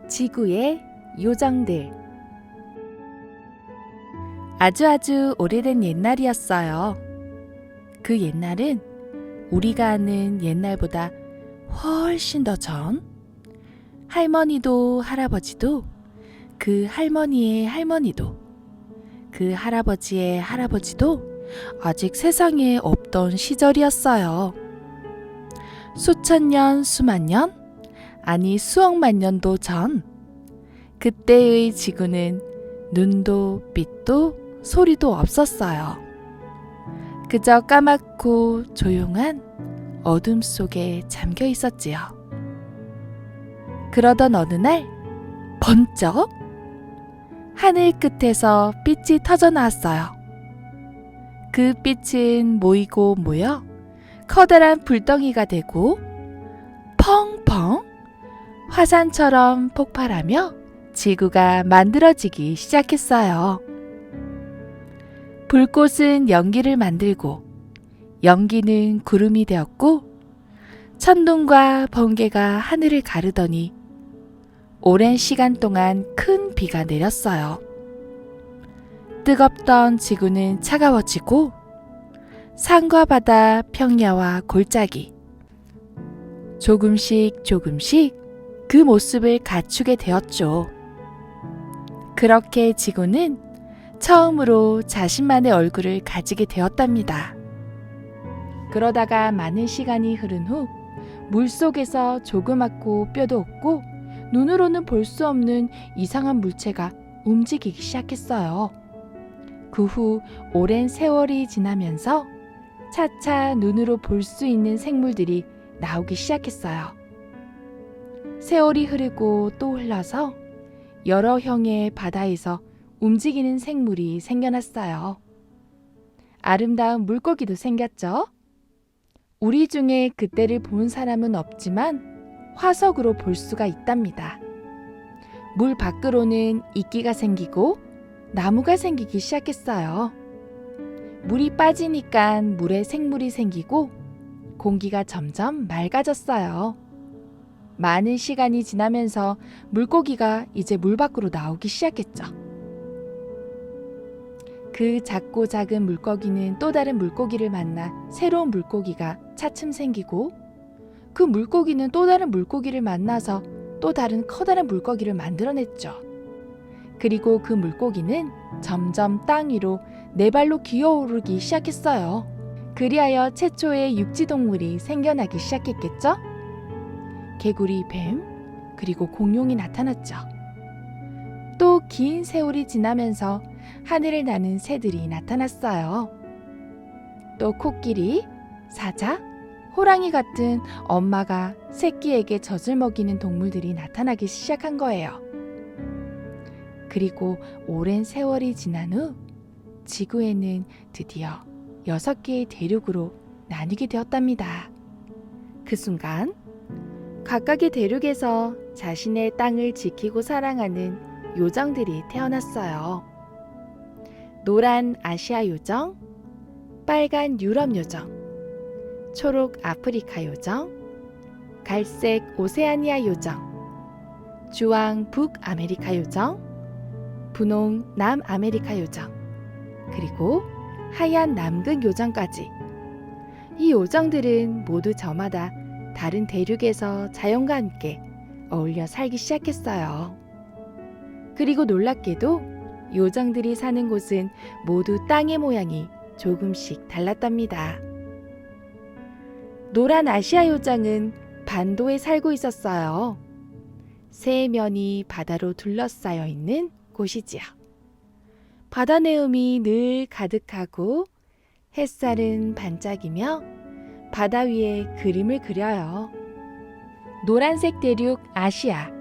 지구의 요정들. 아주 오래된 옛날이었어요. 그 옛날은 우리가 아는 옛날보다 훨씬 더 전, 할머니도 할아버지도 그 할머니의 할머니도 그 할아버지의 할아버지도 아직 세상에 없던 시절이었어요. 수천 년, 수만 년, 아니 수억만 년도 전, 그때의 지구는 눈도 빛도 소리도 없었어요. 그저 까맣고 조용한 어둠 속에 잠겨 있었지요. 그러던 어느 날 번쩍 하늘 끝에서 빛이 터져 나왔어요. 그 빛은 모이고 모여 커다란 불덩이가 되고 펑펑 화산처럼 폭발하며 지구가 만들어지기 시작했어요. 불꽃은 연기를 만들고 연기는 구름이 되었고 천둥과 번개가 하늘을 가르더니 오랜 시간 동안 큰 비가 내렸어요. 뜨겁던 지구는 차가워지고 산과 바다, 평야와 골짜기 조금씩 그 모습을 갖추게 되었죠. 그렇게 지구는 처음으로 자신만의 얼굴을 가지게 되었답니다. 그러다가 많은 시간이 흐른 후 물속에서 조그맣고 뼈도 없고 눈으로는 볼 수 없는 이상한 물체가 움직이기 시작했어요. 그 후 오랜 세월이 지나면서 차차 눈으로 볼 수 있는 생물들이 나오기 시작했어요. 세월이 흐르고 또 흘러서 여러 형의 바다에서 움직이는 생물이 생겨났어요. 아름다운 물고기도 생겼죠. 우리 중에 그때를 본 사람은 없지만 화석으로 볼 수가 있답니다. 물 밖으로는 이끼가 생기고 나무가 생기기 시작했어요. 물이 빠지니까 물에 생물이 생기고 공기가 점점 맑아졌어요. 많은 시간이 지나면서 물고기가 이제 물 밖으로 나오기 시작했죠. 그 작고 작은 물고기는 또 다른 물고기를 만나 새로운 물고기가 차츰 생기고 그 물고기는 또 다른 물고기를 만나서 또 다른 커다란 물고기를 만들어냈죠. 그리고 그 물고기는 점점 땅 위로 네 발로 기어오르기 시작했어요. 그리하여 최초의 육지동물이 생겨나기 시작했겠죠? 개구리, 뱀, 그리고 공룡이 나타났죠. 또 긴 세월이 지나면서 하늘을 나는 새들이 나타났어요. 또 코끼리, 사자, 호랑이 같은 엄마가 새끼에게 젖을 먹이는 동물들이 나타나기 시작한 거예요. 그리고 오랜 세월이 지난 후 지구에는 드디어 6개의 대륙으로 나뉘게 되었답니다. 그 순간 각각의 대륙에서 자신의 땅을 지키고 사랑하는 요정들이 태어났어요. 노란 아시아 요정, 빨간 유럽 요정, 초록 아프리카 요정, 갈색 오세아니아 요정, 주황 북아메리카 요정, 분홍 남아메리카 요정, 그리고 하얀 남극 요정까지. 이 요정들은 모두 저마다 다른 대륙에서 자연과 함께 어울려 살기 시작했어요. 그리고 놀랍게도 요정들이 사는 곳은 모두 땅의 모양이 조금씩 달랐답니다. 노란 아시아 요정은 반도에 살고 있었어요. 세면이 바다로 둘러싸여 있는 곳이지요. 바다 내음이 늘 가득하고 햇살은 반짝이며 바다 위에 그림을 그려요. 노란색 대륙 아시아,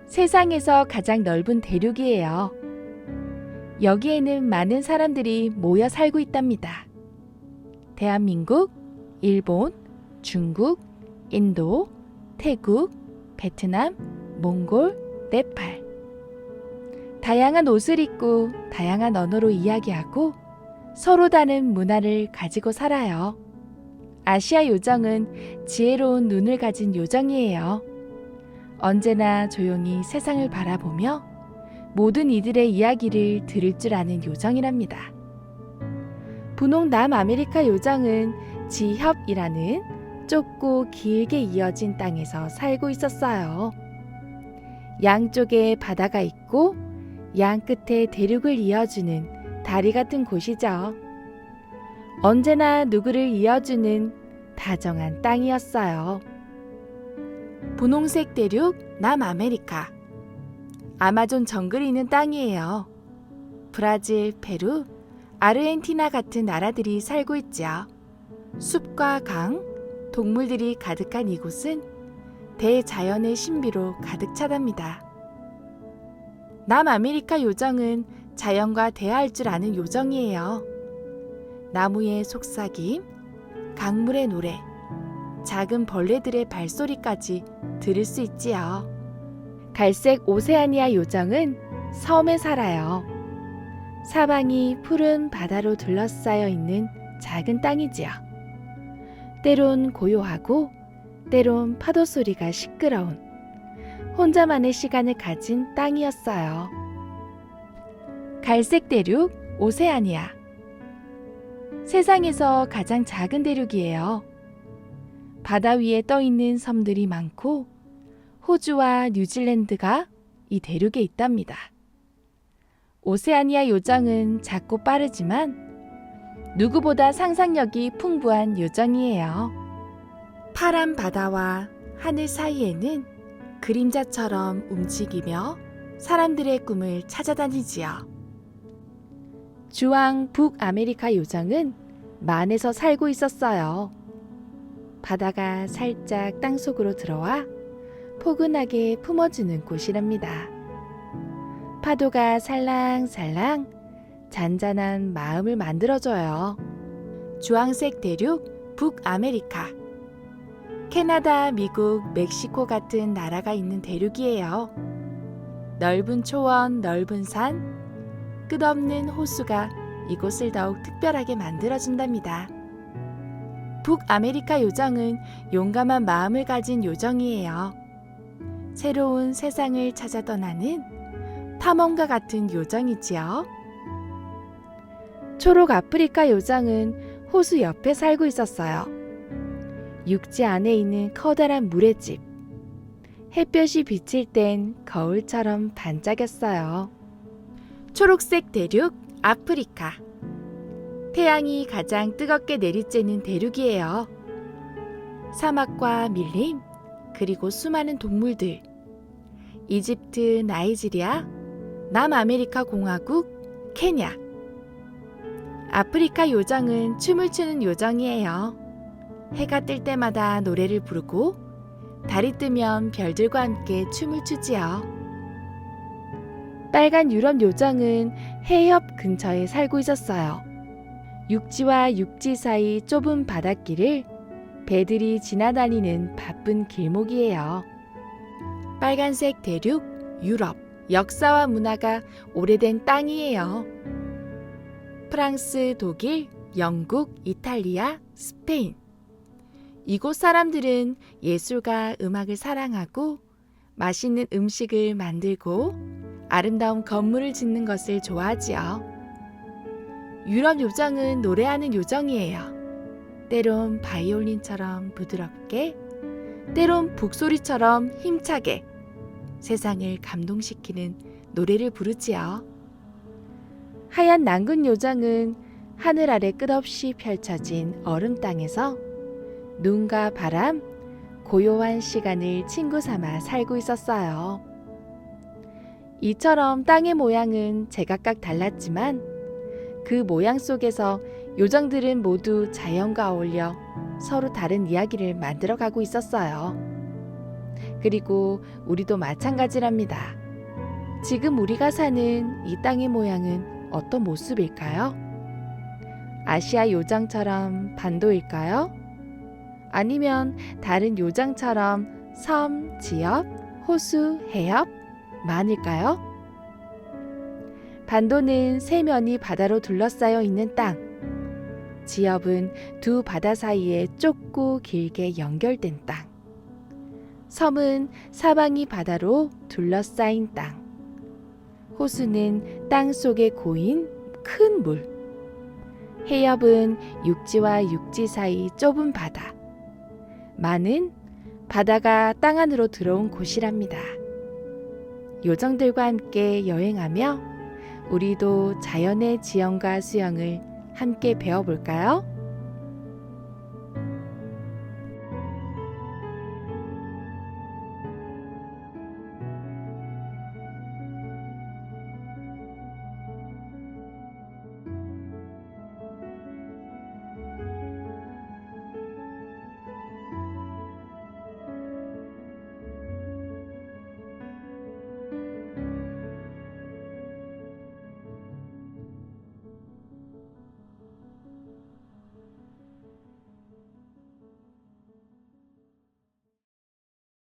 세상에서 가장 넓은 대륙이에요. 여기에는 많은 사람들이 모여 살고 있답니다. 대한민국, 일본, 중국, 인도, 태국, 베트남, 몽골, 네팔. 다양한 옷을 입고 다양한 언어로 이야기하고 서로 다른 문화를 가지고 살아요. 아시아 요정은 지혜로운 눈을 가진 요정이에요. 언제나 조용히 세상을 바라보며 모든 이들의 이야기를 들을 줄 아는 요정이랍니다. 분홍 남아메리카 요정은 지협이라는 좁고 길게 이어진 땅에서 살고 있었어요. 양쪽에 바다가 있고 양 끝에 대륙을 이어주는 다리 같은 곳이죠. 언제나 누구를 이어주는 다정한 땅이었어요. 분홍색 대륙 남아메리카. 아마존 정글이 있는 땅이에요. 브라질, 페루, 아르헨티나 같은 나라들이 살고 있죠. 숲과 강, 동물들이 가득한 이곳은 대자연의 신비로 가득 차답니다. 남아메리카 요정은 자연과 대화할 줄 아는 요정이에요. 나무의 속삭임, 강물의 노래, 작은 벌레들의 발소리까지 들을 수 있지요. 갈색 오세아니아 요정은 섬에 살아요. 사방이 푸른 바다로 둘러싸여 있는 작은 땅이지요. 때론 고요하고 때론 파도 소리가 시끄러운 혼자만의 시간을 가진 땅이었어요. 갈색 대륙 오세아니아. 세상에서 가장 작은 대륙이에요. 바다 위에 떠 있는 섬들이 많고 호주와 뉴질랜드가 이 대륙에 있답니다. 오세아니아 요정은 작고 빠르지만 누구보다 상상력이 풍부한 요정이에요. 파란 바다와 하늘 사이에는 그림자처럼 움직이며 사람들의 꿈을 찾아다니지요. 주황 북아메리카 요정은 만에서 살고 있었어요. 바다가 살짝 땅속으로 들어와 포근하게 품어주는 곳이랍니다. 파도가 살랑살랑 잔잔한 마음을 만들어줘요. 주황색 대륙 북아메리카. 캐나다, 미국, 멕시코 같은 나라가 있는 대륙이에요. 넓은 초원, 넓은 산, 끝없는 호수가 이곳을 더욱 특별하게 만들어준답니다. 북아메리카 요정은 용감한 마음을 가진 요정이에요. 새로운 세상을 찾아 떠나는 탐험가 같은 요정이지요. 초록 아프리카 요정은 호수 옆에 살고 있었어요. 육지 안에 있는 커다란 물의 집. 햇볕이 비칠 땐 거울처럼 반짝였어요. 초록색 대륙 아프리카. 태양이 가장 뜨겁게 내리쬐는 대륙이에요. 사막과 밀림, 그리고 수많은 동물들. 이집트, 나이지리아, 남아메리카 공화국, 케냐. 아프리카 요정은 춤을 추는 요정이에요. 해가 뜰 때마다 노래를 부르고 달이 뜨면 별들과 함께 춤을 추지요. 빨간 유럽 요정은 해협 근처에 살고 있었어요. 육지와 육지 사이 좁은 바닷길을 배들이 지나다니는 바쁜 길목이에요. 빨간색 대륙 유럽. 역사와 문화가 오래된 땅이에요. 프랑스, 독일, 영국, 이탈리아, 스페인. 이곳 사람들은 예술과 음악을 사랑하고 맛있는 음식을 만들고 아름다운 건물을 짓는 것을 좋아하지요. 유럽 요정은 노래하는 요정이에요. 때론 바이올린처럼 부드럽게, 때론 북소리처럼 힘차게 세상을 감동시키는 노래를 부르지요. 하얀 낭군 요정은 하늘 아래 끝없이 펼쳐진 얼음 땅에서 눈과 바람, 고요한 시간을 친구 삼아 살고 있었어요. 이처럼 땅의 모양은 제각각 달랐지만 그 모양 속에서 요정들은 모두 자연과 어울려 서로 다른 이야기를 만들어가고 있었어요. 그리고 우리도 마찬가지랍니다. 지금 우리가 사는 이 땅의 모양은 어떤 모습일까요? 아시아 요정처럼 반도일까요? 아니면 다른 요정처럼 섬, 지역, 호수, 해협, 만일까요? 반도는 세 면이 바다로 둘러싸여 있는 땅. 지역은 두 바다 사이에 좁고 길게 연결된 땅. 섬은 사방이 바다로 둘러싸인 땅. 호수는 땅 속에 고인 큰 물. 해협은 육지와 육지 사이 좁은 바다. 만은 바다가 땅 안으로 들어온 곳이랍니다. 요정들과 함께 여행하며 우리도 자연의 지형과 수영을 함께 배워볼까요?